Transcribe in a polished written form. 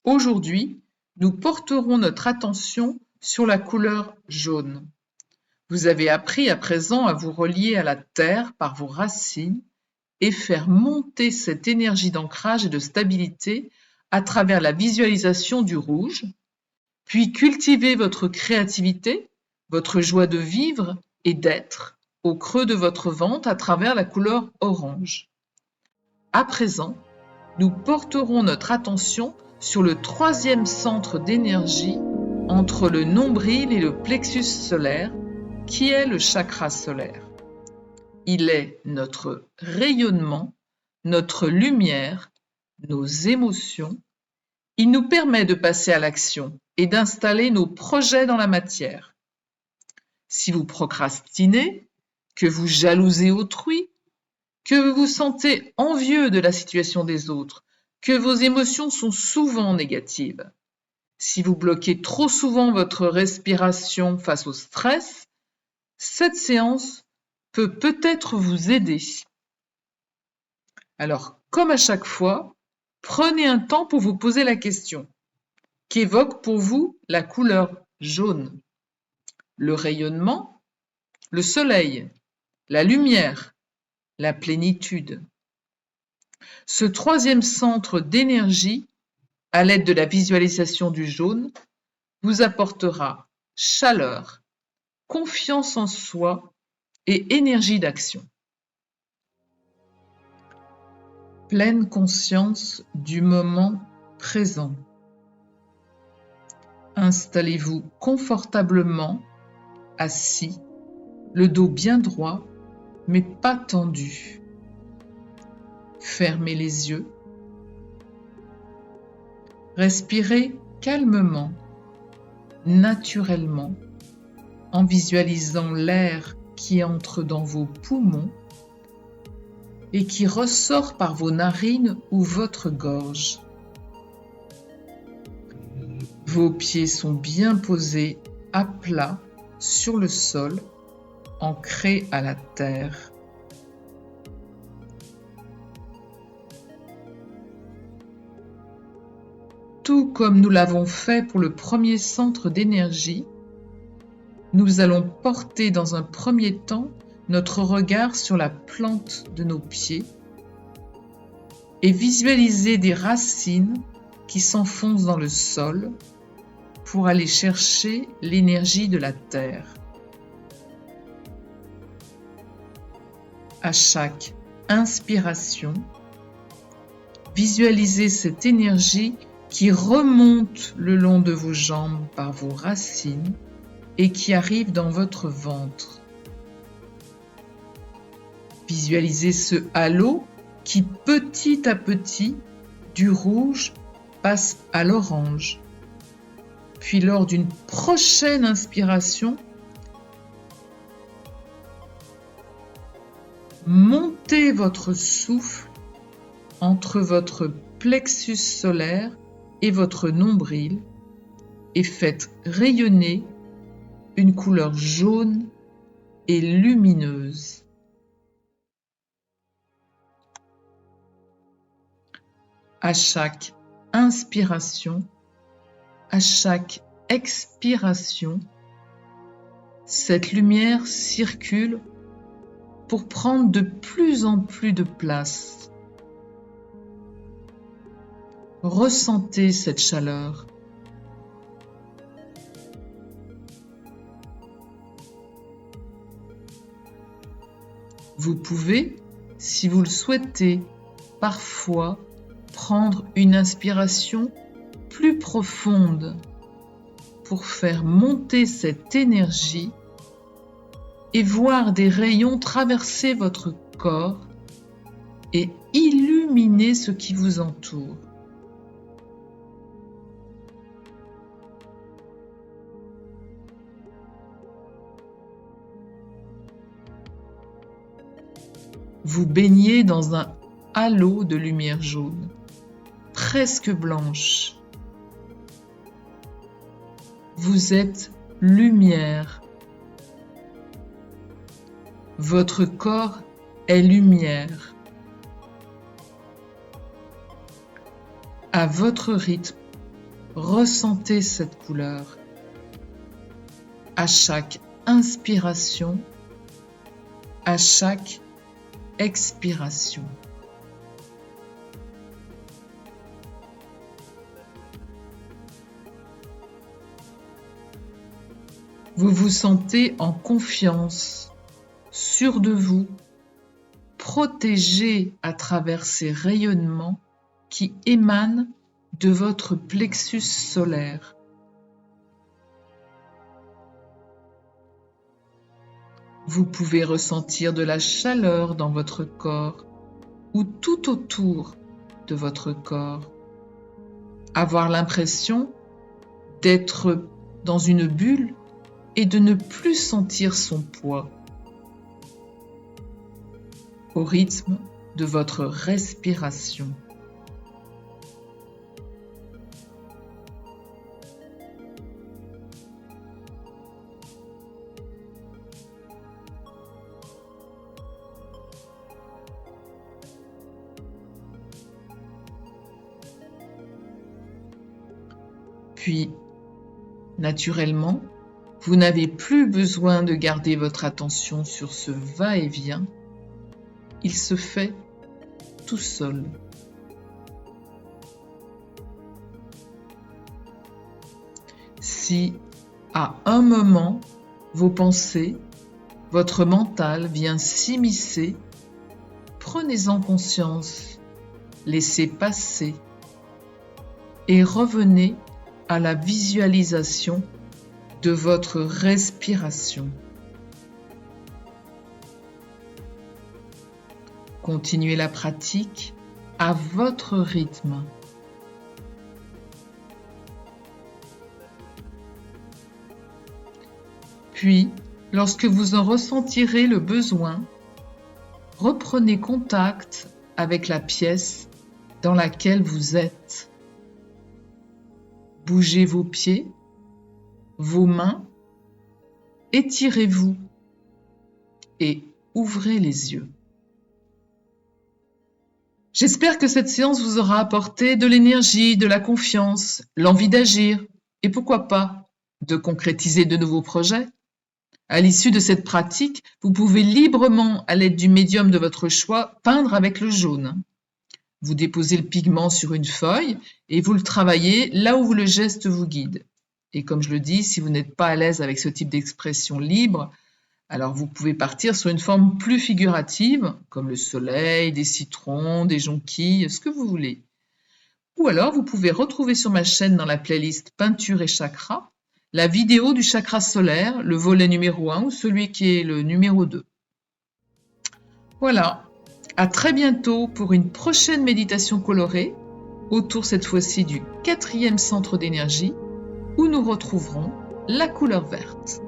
Aujourd'hui, nous porterons notre attention sur la couleur jaune. Vous avez appris à présent à vous relier à la terre par vos racines et faire monter cette énergie d'ancrage et de stabilité à travers la visualisation du rouge, puis cultiver votre créativité, votre joie de vivre et d'être au creux de votre ventre à travers la couleur orange. À présent, nous porterons notre attention sur le troisième centre d'énergie entre le nombril et le plexus solaire, qui est le chakra solaire. Il est notre rayonnement, notre lumière, nos émotions. Il nous permet de passer à l'action et d'installer nos projets dans la matière. Si vous procrastinez, que vous jalousez autrui, que vous vous sentez envieux de la situation des autres, que vos émotions sont souvent négatives, si vous bloquez trop souvent votre respiration face au stress, cette séance peut peut-être vous aider. Alors, comme à chaque fois, prenez un temps pour vous poser la question. Qu'évoque pour vous la couleur jaune? Le rayonnement, le soleil, la lumière, la plénitude. Ce troisième centre d'énergie, à l'aide de la visualisation du jaune, vous apportera chaleur, confiance en soi et énergie d'action. Pleine conscience du moment présent. Installez-vous confortablement, assis, le dos bien droit, mais pas tendu. Fermez les yeux. Respirez calmement, naturellement, en visualisant l'air qui entre dans vos poumons et qui ressort par vos narines ou votre gorge. Vos pieds sont bien posés à plat sur le sol, ancrés à la terre. Tout comme nous l'avons fait pour le premier centre d'énergie, nous allons porter dans un premier temps notre regard sur la plante de nos pieds et visualiser des racines qui s'enfoncent dans le sol pour aller chercher l'énergie de la terre. À chaque inspiration, visualisez cette énergie qui remonte le long de vos jambes par vos racines et qui arrive dans votre ventre. Visualisez ce halo qui petit à petit, du rouge, passe à l'orange. Puis lors d'une prochaine inspiration, montez votre souffle entre votre plexus solaire et votre nombril et faites rayonner une couleur jaune et lumineuse. À chaque inspiration, à chaque expiration, cette lumière circule pour prendre de plus en plus de place. Ressentez cette chaleur. Vous pouvez, si vous le souhaitez, parfois prendre une inspiration plus profonde pour faire monter cette énergie et voir des rayons traverser votre corps et illuminer ce qui vous entoure. Vous baignez dans un halo de lumière jaune, presque blanche. Vous êtes lumière. Votre corps est lumière. À votre rythme, ressentez cette couleur. À chaque inspiration, à chaque expiration. Vous vous sentez en confiance, sûr de vous, protégé à travers ces rayonnements qui émanent de votre plexus solaire. Vous pouvez ressentir de la chaleur dans votre corps ou tout autour de votre corps. Avoir l'impression d'être dans une bulle et de ne plus sentir son poids. Au rythme de votre respiration. Puis, naturellement, vous n'avez plus besoin de garder votre attention sur ce va-et-vient. Il se fait tout seul. Si, à un moment, vos pensées, votre mental vient s'immiscer, prenez-en conscience, laissez passer et revenez à la visualisation de votre respiration. Continuez la pratique à votre rythme. Puis, lorsque vous en ressentirez le besoin, reprenez contact avec la pièce dans laquelle vous êtes. Bougez vos pieds, vos mains, étirez-vous et ouvrez les yeux. J'espère que cette séance vous aura apporté de l'énergie, de la confiance, l'envie d'agir et pourquoi pas de concrétiser de nouveaux projets. À l'issue de cette pratique, vous pouvez librement, à l'aide du médium de votre choix, peindre avec le jaune. Vous déposez le pigment sur une feuille et vous le travaillez là où le geste vous guide. Et comme je le dis, si vous n'êtes pas à l'aise avec ce type d'expression libre, alors vous pouvez partir sur une forme plus figurative, comme le soleil, des citrons, des jonquilles, ce que vous voulez. Ou alors vous pouvez retrouver sur ma chaîne dans la playlist Peinture et Chakra, la vidéo du chakra solaire, le volet numéro 1 ou celui qui est le numéro 2. Voilà, à très bientôt pour une prochaine méditation colorée, autour cette fois-ci du 4e centre d'énergie, où nous retrouverons la couleur verte.